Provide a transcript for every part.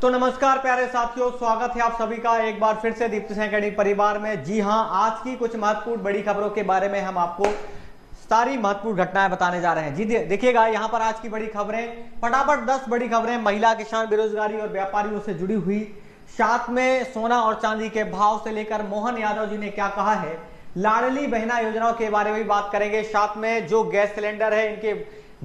तो नमस्कार प्यारे साथियों, स्वागत है आप सभी का एक बार फिर से दीप्ति सिंह अकेडमी परिवार में। जी हां, आज की कुछ महत्वपूर्ण बड़ी खबरों के बारे में हम आपको सारी महत्वपूर्ण घटनाएं बताने जा रहे हैं। जी देखिएगा यहाँ पर आज की बड़ी खबरें, फटाफट 10 बड़ी खबरें महिला, किसान, बेरोजगारी और व्यापारियों से जुड़ी हुई। साथ में सोना और चांदी के भाव से लेकर मोहन यादव जी ने क्या कहा है, लाडली बहना योजनाओं के बारे में भी बात करेंगे। साथ में जो गैस सिलेंडर है इनके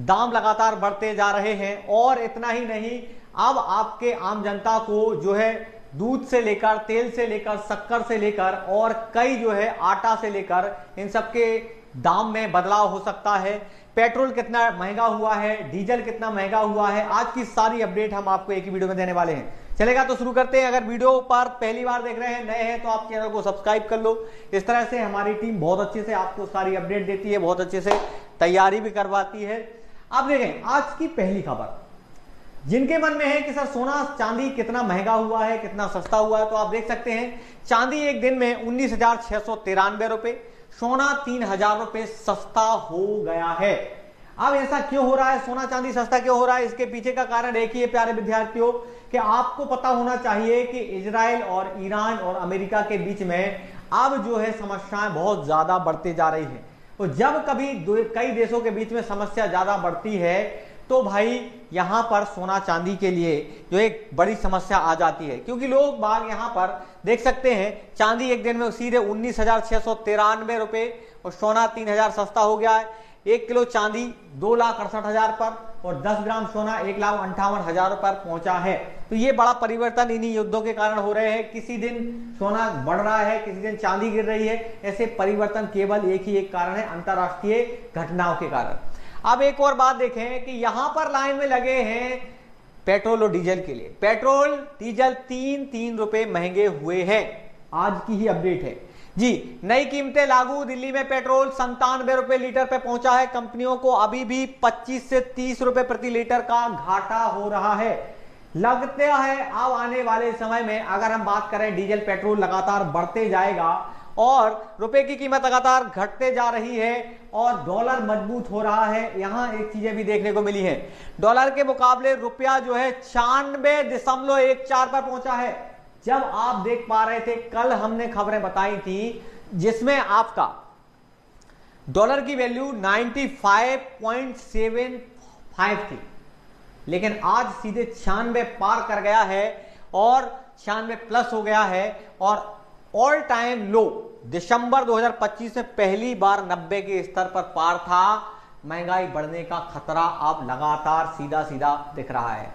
दाम लगातार बढ़ते जा रहे हैं। और इतना ही नहीं, अब आपके आम जनता को जो है दूध से लेकर, तेल से लेकर, शक्कर से लेकर और कई जो है आटा से लेकर इन सब के दाम में बदलाव हो सकता है। पेट्रोल कितना महंगा हुआ है, डीजल कितना महंगा हुआ है, आज की सारी अपडेट हम आपको एक ही वीडियो में देने वाले हैं। चलेगा तो शुरू करते हैं। अगर वीडियो पर पहली बार देख रहे हैं, नए हैं, तो आप चैनल को सब्सक्राइब कर लो। इस तरह से हमारी टीम बहुत अच्छे से आपको सारी अपडेट देती है, बहुत अच्छे से तैयारी भी करवाती है। अब देखें आज की पहली खबर, जिनके मन में है कि सर सोना चांदी कितना महंगा हुआ है, कितना सस्ता हुआ है, तो आप देख सकते हैं चांदी एक दिन में 19,693 रुपए, सोना 3,000 रुपए सस्ता हो गया है। अब ऐसा क्यों हो रहा है, सोना चांदी सस्ता क्यों हो रहा है? इसके पीछे का कारण एक ही है प्यारे विद्यार्थियों, कि आपको पता होना चाहिए कि इजराइल और ईरान और अमेरिका के बीच में अब जो है समस्याएं बहुत ज्यादा बढ़ती जा रही है। तो जब कभी कई देशों के बीच में समस्या ज्यादा बढ़ती है तो भाई यहां पर सोना चांदी के लिए जो एक बड़ी समस्या आ जाती है, क्योंकि लोग बाग यहां पर देख सकते हैं चांदी एक दिन में सीधे 19,693 रुपए और सोना 3,000 सस्ता हो गया है। 1 किलो चांदी 2,68,000 पर और 10 ग्राम सोना 1,58,000 पर पहुंचा है। तो ये बड़ा परिवर्तन इन्हीं युद्धों के कारण हो रहे हैं। किसी दिन सोना बढ़ रहा है, किसी दिन चांदी गिर रही है। ऐसे परिवर्तन केवल एक ही एक कारण है, अंतरराष्ट्रीय घटनाओं के कारण। अब एक और बात देखें कि यहां पर लाइन में लगे हैं पेट्रोल और डीजल के लिए। पेट्रोल डीजल 3 रुपए महंगे हुए हैं, आज की ही अपडेट है जी। नई कीमतें लागू, दिल्ली में पेट्रोल 97 रुपए लीटर पे पहुंचा है। कंपनियों को अभी भी 25 से 30 रुपए प्रति लीटर का घाटा हो रहा है। लगता है अब आने वाले समय में अगर हम बात करें, डीजल पेट्रोल लगातार बढ़ते जाएगा और रुपए की कीमत लगातार घटते जा रही है और डॉलर मजबूत हो रहा है। यहां एक चीजें भी देखने को मिली है, डॉलर के मुकाबले रुपया जो है 96.14 पर पहुंचा है। जब आप देख पा रहे थे, कल हमने खबरें बताई थी जिसमें आपका डॉलर की वैल्यू 95.75 थी, लेकिन आज सीधे 96 पार कर गया है और 96 प्लस हो गया है। और ऑल टाइम लो दिसंबर 2025 में पहली बार 90 के स्तर पर पार था। महंगाई बढ़ने का खतरा अब लगातार सीधा सीधा दिख रहा है।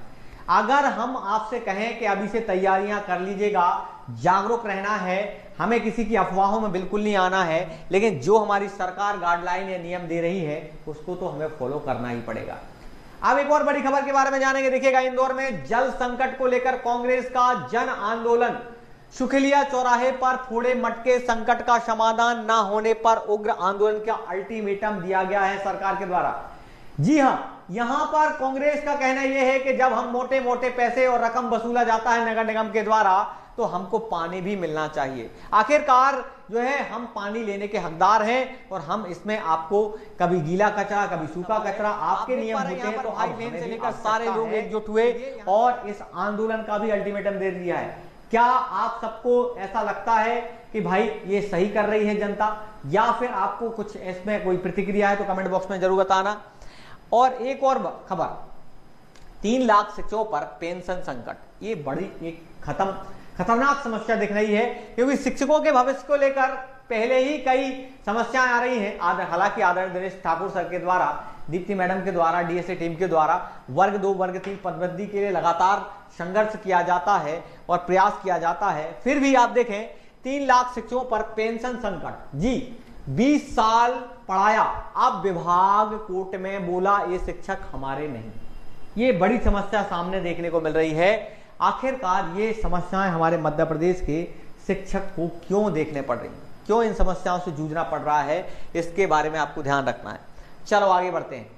अगर हम आपसे कहें कि अभी से तैयारियां कर लीजिएगा, जागरूक रहना है, हमें किसी की अफवाहों में बिल्कुल नहीं आना है, लेकिन जो हमारी सरकार गाइडलाइन या नियम दे रही है उसको तो हमें फॉलो करना ही पड़ेगा। अब एक और बड़ी खबर के बारे में जानेंगे। देखिएगा, इंदौर में जल संकट को लेकर कांग्रेस का जन आंदोलन। सुखलिया चौराहे पर फोड़े मटके, संकट का समाधान न होने पर उग्र आंदोलन का अल्टीमेटम दिया गया है सरकार के द्वारा। जी हां, यहां पर कांग्रेस का कहना यह है कि जब हम मोटे मोटे पैसे और रकम वसूला जाता है नगर निगम के द्वारा, तो हमको पानी भी मिलना चाहिए। आखिरकार जो है हम पानी लेने के हकदार हैं और हम इसमें आपको कभी गीला कचरा, कभी सूखा कचरा, आपके नियम होते हैं। तो हाई लेन से लेकर सारे लोग एकजुट हुए और इस आंदोलन का भी अल्टीमेटम दे दिया है। क्या आप सबको ऐसा लगता है कि भाई ये सही कर रही है जनता, या फिर आपको कुछ इसमें कोई प्रतिक्रिया है तो कमेंट बॉक्स में जरूर बताना। और एक और खबर, 3 लाख शिक्षकों पर पेंशन संकट, ये बड़ी एक खतरनाक समस्या दिख रही है, क्योंकि शिक्षकों के भविष्य को लेकर पहले ही कई समस्याएं आ रही हैं। हालांकि आदरणीय दिनेश ठाकुर सर के द्वारा, दीप्ति मैडम के द्वारा, डीएसए टीम के द्वारा वर्ग 2 वर्ग 3 पदवृद्धि के लिए लगातार संघर्ष किया जाता है और प्रयास किया जाता है। फिर भी आप देखें 3 लाख शिक्षकों पर पेंशन संकट। जी 20 साल पढ़ाया, अब विभाग कोर्ट में बोला ये शिक्षक हमारे नहीं। ये बड़ी समस्या सामने देखने को मिल रही है। आखिरकार ये समस्याएं हमारे मध्य प्रदेश के शिक्षक को क्यों देखने पड़ रही हैं, क्यों इन समस्याओं से जूझना पड़ रहा है, इसके बारे में आपको ध्यान रखना है। चलो आगे बढ़ते हैं।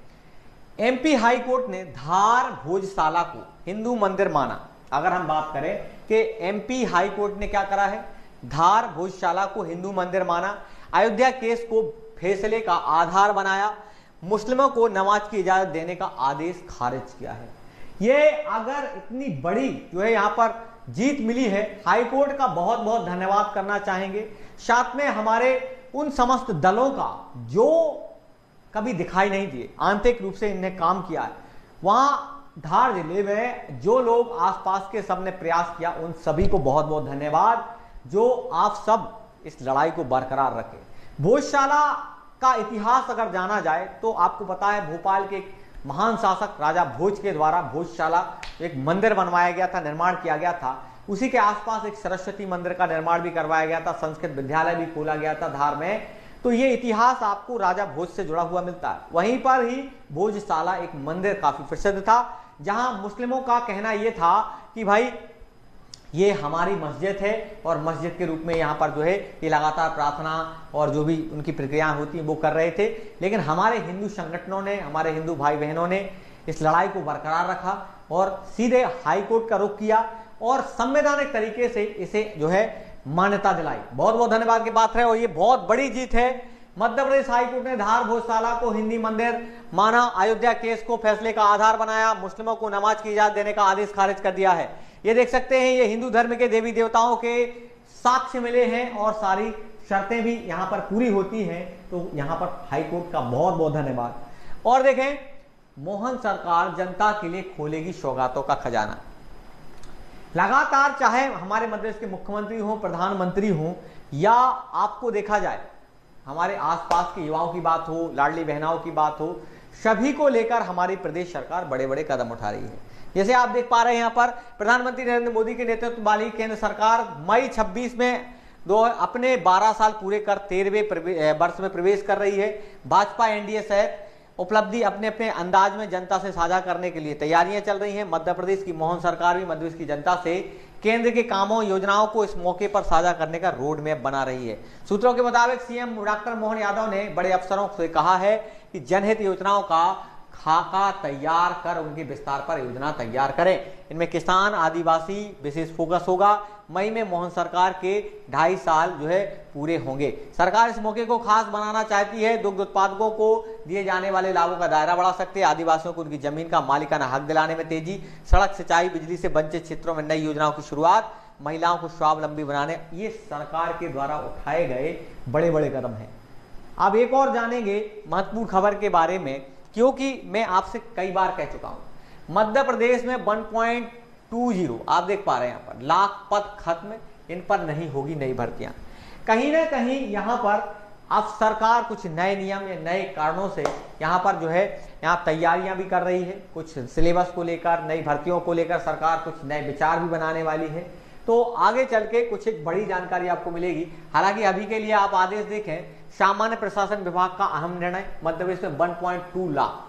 एमपी हाई कोर्ट ने धार भोजशाला को हिंदू मंदिर माना। अगर हम बात करें कि एमपी हाई कोर्ट ने क्या करा है, धार भोजशाला को हिंदू मंदिर माना, अयोध्या केस को फैसले का आधार बनाया, मुस्लिमों को नमाज की इजाजत देने का आदेश खारिज किया है। ये अगर इतनी बड़ी जो है यहाँ पर जीत मिली है, हाईकोर्ट का बहुत बहुत धन्यवाद करना चाहेंगे। साथ में हमारे उन समस्त दलों का जो कभी दिखाई नहीं दिए, आंतरिक रूप से इन्हें काम किया है। वहां धार जिले में जो लोग आसपास के सब ने प्रयास किया, उन सभी को बहुत बहुत धन्यवाद, जो आप सब इस लड़ाई को बरकरार रखे। भोजशाला का इतिहास अगर जाना जाए तो आपको पता है, भोपाल के एक महान शासक राजा भोज के द्वारा भोजशाला एक मंदिर बनवाया गया था, निर्माण किया गया था। उसी के आसपास एक सरस्वती मंदिर का निर्माण भी करवाया गया था, संस्कृत विद्यालय भी खोला गया था धार में। तो ये इतिहास आपको राजा भोज से जुड़ा हुआ मिलता है। वहीं पर ही भोजशाला एक मंदिर काफी प्रसिद्ध था, जहां मुस्लिमों का कहना यह था कि भाई ये हमारी मस्जिद है, और मस्जिद के रूप में यहाँ पर जो है ये लगातार प्रार्थना और जो भी उनकी प्रक्रियाएं होती हैं वो कर रहे थे। लेकिन हमारे हिंदू संगठनों ने, हमारे हिंदू भाई बहनों ने इस लड़ाई को बरकरार रखा और सीधे हाईकोर्ट का रुख किया और संवैधानिक तरीके से इसे जो है मान्यता दिलाई। बहुत बहुत धन्यवाद की बात है, और ये बहुत बड़ी जीत है। मध्य प्रदेश हाईकोर्ट ने धार भोजशाला को हिंदी मंदिर माना, अयोध्या केस को फैसले का आधार बनाया, मुस्लिमों को नमाज की इजाजत देने का आदेश खारिज कर दिया है। ये देख सकते हैं, ये हिंदू धर्म के देवी देवताओं के साक्ष्य मिले हैं और सारी शर्तें भी यहाँ पर पूरी होती हैं। तो यहाँ पर हाईकोर्ट का बहुत बहुत धन्यवाद। और देखें, मोहन सरकार जनता के लिए खोलेगी सौगातों का खजाना। लगातार चाहे हमारे मध्य प्रदेश के मुख्यमंत्री हो, प्रधानमंत्री हो, या आपको देखा जाए हमारे आसपास के युवाओं की बात हो, लाडली बहनाओं की बात हो, सभी को लेकर हमारी प्रदेश सरकार बड़े बड़े कदम उठा रही है। जैसे आप देख पा रहे हैं, यहाँ पर प्रधानमंत्री नरेंद्र मोदी के नेतृत्व वाली केंद्र सरकार मई 26 में अपने 12 साल पूरे कर 13वें वर्ष में प्रवेश कर रही है। भाजपा एनडीए सहित उपलब्धि अपने अपने अंदाज में जनता से साझा करने के लिए तैयारियां चल रही हैं। मध्य प्रदेश की मोहन सरकार भी मध्य प्रदेश की जनता से केंद्र के कामों योजनाओं को इस मौके पर साझा करने का रोड मैप बना रही है। सूत्रों के मुताबिक सीएम डॉक्टर मोहन यादव ने बड़े अफसरों से कहा है कि जनहित योजनाओं का खाका तैयार कर उनके विस्तार पर योजना तैयार करें। इनमें किसान, आदिवासी विशेष फोकस होगा। मई में मोहन सरकार के 2.5 साल जो है पूरे होंगे। सरकार इस मौके को खास बनाना चाहती है। दुग्ध उत्पादकों को दिए जाने वाले लाभों का दायरा बढ़ा सकते हैं, आदिवासियों को उनकी जमीन का मालिकाना हक दिलाने में तेजी, सड़क, सिंचाई, बिजली से वंचित क्षेत्रों में नई योजनाओं की शुरुआत, महिलाओं को स्वावलंबी बनाने, ये सरकार के द्वारा उठाए गए बड़े बड़े कदम हैं। अब एक और जानेंगे महत्वपूर्ण खबर के बारे में, क्योंकि मैं आपसे कई बार कह चुका हूं, मध्य प्रदेश में 1.20 आप देख पा रहे हैं यहाँ पर लाख पद खत्म, इन पर नहीं होगी नई भर्तियां। कहीं ना कहीं यहाँ पर अब सरकार कुछ नए नियम या नए कारणों से यहाँ पर जो है यहाँ तैयारियां भी कर रही है। कुछ सिलेबस को लेकर, नई भर्तियों को लेकर सरकार कुछ नए विचार भी बनाने वाली है। तो आगे चल के कुछ एक बड़ी जानकारी आपको मिलेगी। हालांकि अभी के लिए आप आदेश देखें, सामान्य प्रशासन विभाग का अहम निर्णय, मध्य प्रदेश में 1.2 लाख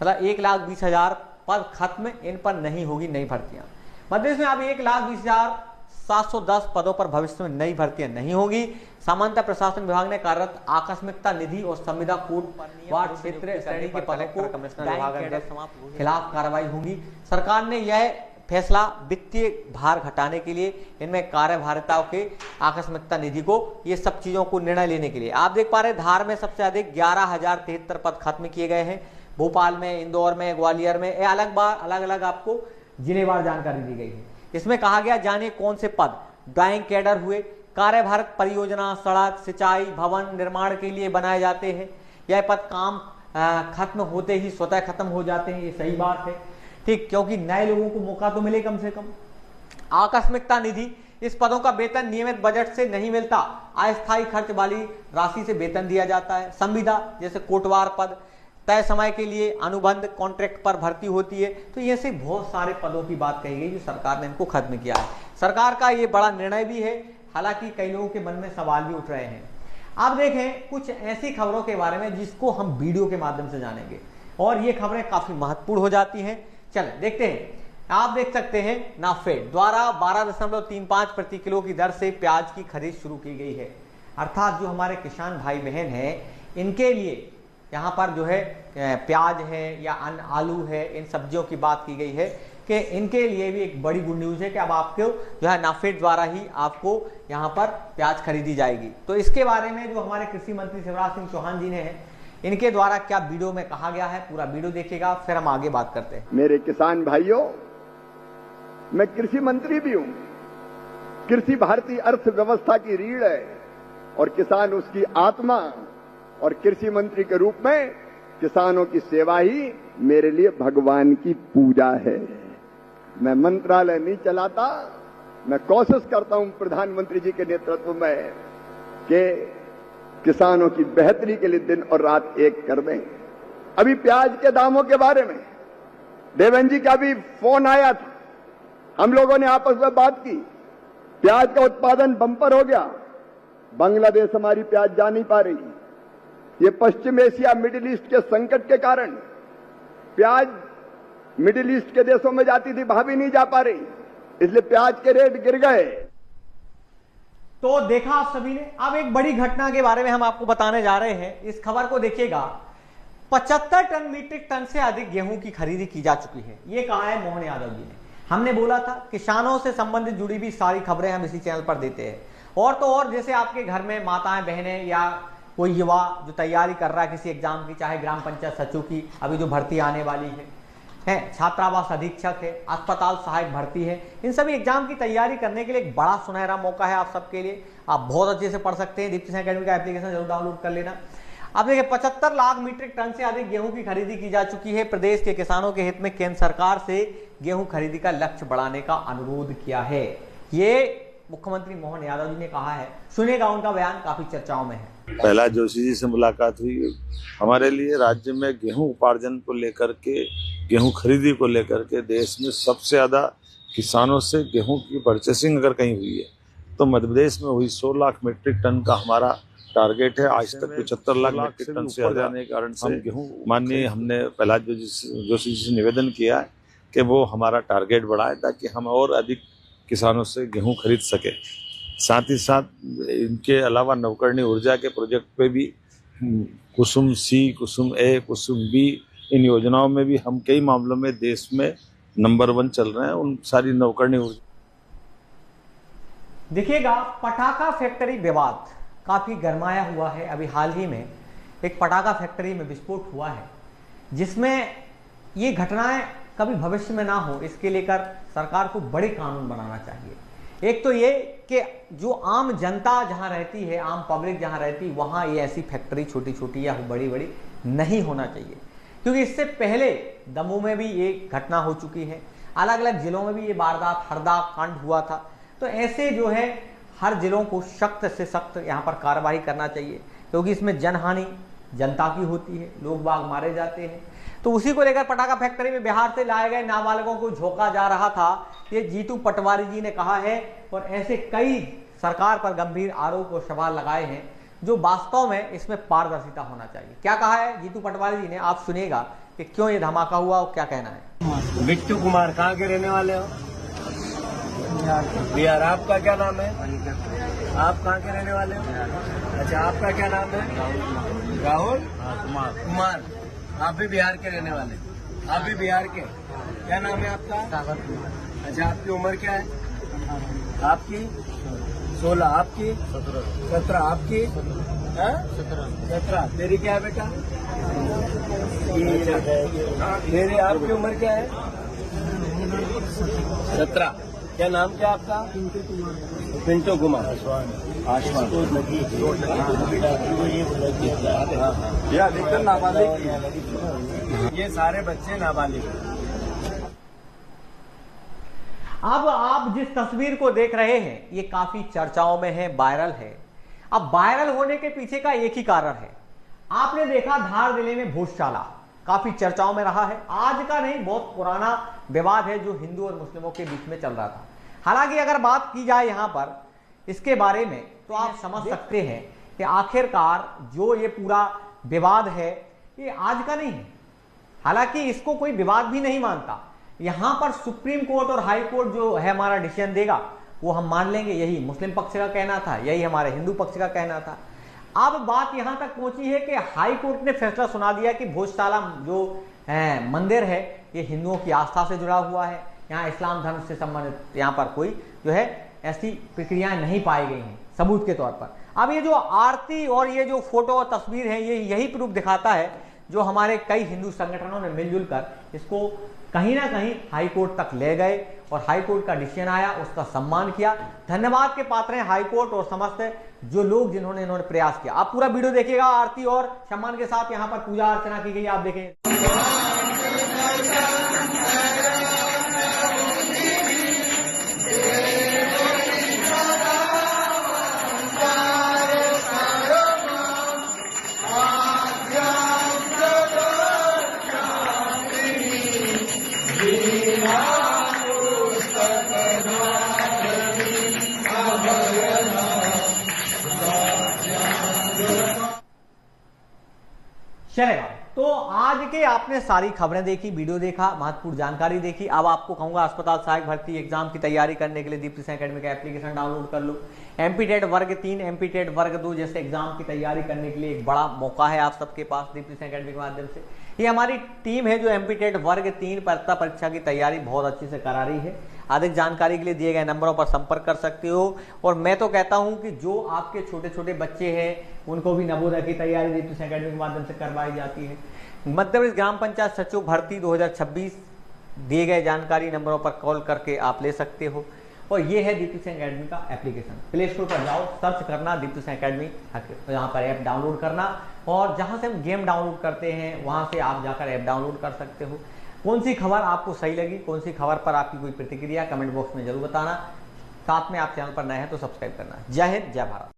मतलब 1,20,000 पद खत्म, इन पर नहीं होगी नई भर्तियां। मध्य प्रदेश में अब 1,20,710 पदों पर भविष्य में नई भर्तियां नहीं होगी। सामान्य प्रशासन विभाग ने कार्यरत आकस्मिकता निधि और संविदा कोड वार्ड क्षेत्र श्रेणी के पदों को कमिश्नर विभाग के खिलाफ कार्रवाई होगी। सरकार ने यह फैसला वित्तीय भार घटाने के लिए, इनमें कार्यभारिताओं के आकस्मिकता निधि को, ये सब चीजों को निर्णय लेने के लिए। आप देख पा रहे हैं, धार में सबसे अधिक 11,073 पद खत्म किए गए हैं। भोपाल में, इंदौर में, ग्वालियर में अलग अलग आपको जिलेवार जानकारी दी गई है। इसमें कहा गया, जानिए कौन से पद ड्राइंग कैडर हुए, कार्यभारित परियोजना, सड़क, सिंचाई, भवन निर्माण के लिए बनाए जाते हैं। यह पद काम खत्म होते ही स्वतः खत्म हो जाते हैं, ये सही बात है, ठीक, क्योंकि नए लोगों को मौका तो मिले कम से कम। आकस्मिकता निधि, इस पदों का वेतन नियमित बजट से नहीं मिलता, अस्थायी खर्च वाली राशि से वेतन दिया जाता है। संविदा, जैसे कोटवार पद, तय समय के लिए अनुबंध कॉन्ट्रैक्ट पर भर्ती होती है। तो ये से बहुत सारे पदों की बात कही गई जो सरकार ने इनको खत्म किया है। सरकार का ये बड़ा निर्णय भी है, हालांकि कई लोगों के मन में सवाल भी उठ रहे हैं। आप देखें कुछ ऐसी खबरों के बारे में जिसको हम वीडियो के माध्यम से जानेंगे, और ये खबरें काफी महत्वपूर्ण हो जाती हैं। चलें देखते हैं। आप देख सकते हैं, नाफेड द्वारा 12.35 प्रति किलो की दर से प्याज की खरीद शुरू की गई है। अर्थात जो हमारे किसान भाई बहन हैं, इनके लिए यहाँ पर जो है प्याज है या अन्य आलू है, इन सब्जियों की बात की गई है कि इनके लिए भी एक बड़ी गुड न्यूज है कि अब आपको जो है नाफेड द्वारा ही आपको यहाँ पर प्याज खरीदी जाएगी। तो इसके बारे में जो हमारे कृषि मंत्री शिवराज सिंह चौहान जी ने है, इनके द्वारा क्या वीडियो में कहा गया है, पूरा वीडियो देखिएगा, फिर हम आगे बात करते हैं। मेरे किसान भाइयों, मैं कृषि मंत्री भी हूं। कृषि भारतीय अर्थव्यवस्था की रीढ़ है और किसान उसकी आत्मा, और कृषि मंत्री के रूप में किसानों की सेवा ही मेरे लिए भगवान की पूजा है। मैं मंत्रालय नहीं चलाता, मैं कोशिश करता हूं प्रधानमंत्री जी के नेतृत्व में कि किसानों की बेहतरी के लिए दिन और रात एक कर दें। अभी प्याज के दामों के बारे में देवेंद्र जी का भी फोन आया था, हम लोगों ने आपस में बात की। प्याज का उत्पादन बंपर हो गया, बांग्लादेश हमारी प्याज जा नहीं पा रही। ये पश्चिम एशिया मिडिल ईस्ट के संकट के कारण प्याज मिडिल ईस्ट के देशों में जाती थी, वहां भी नहीं जा पा रही, इसलिए प्याज के रेट गिर गए। तो देखा आप सभी ने। अब एक बड़ी घटना के बारे में हम आपको बताने जा रहे हैं, इस खबर को देखिएगा। 75 मीट्रिक टन से अधिक गेहूं की खरीदी की जा चुकी है, ये कहा है मोहन यादव जी ने। हमने बोला था किसानों से संबंधित जुड़ी भी सारी खबरें हम इसी चैनल पर देते हैं। और तो और, जैसे आपके घर में माताएं बहनें या कोई युवा जो तैयारी कर रहा है किसी एग्जाम की, चाहे ग्राम पंचायत सचिव की अभी जो भर्ती आने वाली है, छात्रावास अधीक्षक है, अस्पताल सहायक भर्ती है, इन सभी एग्जाम की तैयारी करने के लिए एक बड़ा सुनहरा मौका है आप सबके लिए। आप बहुत अच्छे से पढ़ सकते हैं। दीप्ति सिंह एकेडमी का एप्लीकेशन जरूर डाउनलोड कर लेना। अब देखिए, 75 लाख मीट्रिक टन से अधिक गेहूं की खरीदी की जा चुकी है। प्रदेश के किसानों के हित में केंद्र सरकार से गेहूं खरीदी का लक्ष्य बढ़ाने का अनुरोध किया है, ये मुख्यमंत्री मोहन यादव जी ने कहा है। सुनेगा उनका बयान, काफी चर्चाओं में है। पहला जोशी जी से मुलाकात हुई, हमारे लिए राज्य में गेहूं उपार्जन को लेकर के, गेहूं खरीदी को लेकर के देश में सबसे ज्यादा किसानों से गेहूं की परचेसिंग अगर कहीं हुई है तो मध्य प्रदेश में हुई। 100 लाख मीट्रिक टन का हमारा टारगेट है। आज तक 75 लाख मीट्रिक टन से ऊपर जाने के कारण से गेहूं माननीय हमने प्रहलाद जोशी जी से निवेदन किया है कि वो हमारा टारगेट बढ़ाए ताकि हम और अधिक किसानों से गेहूं खरीद सके। साथ ही साथ इनके अलावा नवकरणीय ऊर्जा के प्रोजेक्ट पे भी कुसुम सी, कुसुम ए, कुसुम बी, इन योजनाओं में भी हम कई मामलों में देश में नंबर 1 चल रहे हैं। उन सारी नवकरणीय ऊर्जा देखिएगा, पटाखा फैक्ट्री विवाद काफी गरमाया हुआ है। अभी हाल ही में एक पटाखा फैक्ट्री में विस्फोट हुआ है, जिसमें ये घटनाएं कभी भविष्य में ना हो, इसके लेकर सरकार को बड़े कानून बनाना चाहिए। एक तो ये कि जो आम जनता जहां रहती है, आम पब्लिक जहां रहती है, वहां ये ऐसी फैक्ट्री छोटी छोटी या बड़ी बड़ी नहीं होना चाहिए, क्योंकि इससे पहले दमोह में भी ये घटना हो चुकी है, अलग अलग जिलों में भी ये वारदात हरदा कांड हुआ था। तो ऐसे जो है हर जिलों को सख्त से सख्त यहाँ पर कार्रवाई करना चाहिए, क्योंकि इसमें जनहानि जनता की होती है, लोग बाग मारे जाते हैं। तो उसी को लेकर पटाखा फैक्ट्री में बिहार से लाए गए नाबालिगों को झोंका जा रहा था, ये जीतू पटवारी जी ने कहा है। और ऐसे कई सरकार पर गंभीर आरोप और सवाल लगाए हैं, जो वास्तव में इसमें पारदर्शिता होना चाहिए। क्या कहा है जीतू पटवारी जी ने, आप सुनिएगा कि क्यों ये धमाका हुआ और क्या कहना है। बिट्टू कुमार कहाँ के रहने वाले हो? बिहार। आपका क्या नाम है? आप कहाँ के रहने वाले हो? अच्छा, आपका क्या नाम है? राहुल कुमार। आप भी बिहार के रहने वाले? आप भी बिहार के? क्या नाम है आपका? अच्छा, आपकी उम्र क्या है? आपकी 16। आपकी 17। आपकी 17। तेरी क्या है बेटा? मेरी आपकी उम्र क्या है? 17। क्या नाम क्या आपका? पिंटू कुमार। आशवान। ये अधिकतर नाबालिग, ये सारे बच्चे नाबालिग। अब आप जिस तस्वीर को देख रहे हैं ये काफी चर्चाओं में है, वायरल है। अब वायरल होने के पीछे का एक ही कारण है। आपने देखा धार जिले में भोजशाला काफी चर्चाओं में रहा है। आज का नहीं, बहुत पुराना विवाद है जो हिंदू और मुस्लिमों के बीच में चल रहा था। हालांकि अगर बात की जाए यहां पर इसके बारे में, तो आप समझ सकते हैं कि आखिरकार जो ये पूरा विवाद है ये आज का नहीं है। हालांकि इसको कोई विवाद भी नहीं मानता। यहां पर सुप्रीम कोर्ट और हाई कोर्ट जो है हमारा डिसीजन देगा वो हम मान लेंगे, यही मुस्लिम पक्ष का कहना था, यही हमारे हिंदू पक्ष का कहना था। अब बात यहां तक पहुंची है कि हाई कोर्ट ने फैसला सुना दिया कि भोजशाला जो मंदिर है ये हिंदुओं की आस्था से जुड़ा हुआ है, यहाँ इस्लाम धर्म से संबंधित यहाँ पर कोई जो है ऐसी प्रक्रियाएं नहीं पाई गई हैं सबूत के तौर पर। अब ये जो आरती और ये जो फोटो और तस्वीर है, ये यही प्रूफ दिखाता है जो हमारे कई हिंदू संगठनों ने मिलजुल कर इसको कहीं ना कहीं हाई कोर्ट तक ले गए और हाई कोर्ट का डिसीजन आया, उसका सम्मान किया। धन्यवाद के पात्र हैं हाई कोर्ट और समस्त जो लोग जिन्होंने इन्होंने प्रयास किया। आप पूरा वीडियो देखिएगा। आरती और सम्मान के साथ यहाँ पर पूजा अर्चना की गई, आप देखें। चलेगा। तो आज के आपने सारी खबरें देखी, वीडियो देखा, महत्वपूर्ण जानकारी देखी। अब आपको कहूंगा अस्पताल सहायक भर्ती एग्जाम की तैयारी करने के लिए दीप्ति सिंह एकेडमी का एप्लीकेशन डाउनलोड कर लो। एमपीटेट वर्ग 3, एमपीटेट वर्ग 2 जैसे एग्जाम की तैयारी करने के लिए एक बड़ा मौका है आप सबके पास दीप्ति सिंह एकेडमी के माध्यम से। ये हमारी टीम है जो एमपीटेट वर्ग 3 पात्रता परीक्षा की तैयारी बहुत अच्छे से करा रही है। अधिक जानकारी के लिए दिए गए नंबरों पर संपर्क कर सकते हो। और मैं तो कहता हूं कि जो आपके छोटे छोटे बच्चे हैं उनको भी नवोदय की तैयारी दीप्ति सिंह एकेडमी के माध्यम से करवाई जाती है। मध्य प्रदेश ग्राम पंचायत सचिव भर्ती 2026 दिए गए जानकारी नंबरों पर कॉल करके आप ले सकते हो। और ये है दीप्ति सिंह एकेडमी का एप्लीकेशन। प्ले स्टोर पर जाओ, सर्च करना दीप्ति सिंह एकेडमी, यहाँ पर ऐप डाउनलोड करना और जहाँ से हम गेम डाउनलोड करते हैं वहाँ से आप जाकर ऐप डाउनलोड कर सकते हो। कौन सी खबर आपको सही लगी, कौन सी खबर पर आपकी कोई प्रतिक्रिया कमेंट बॉक्स में जरूर बताना। साथ में आप चैनल पर नए हैं तो सब्सक्राइब करना। जय हिंद, जय भारत।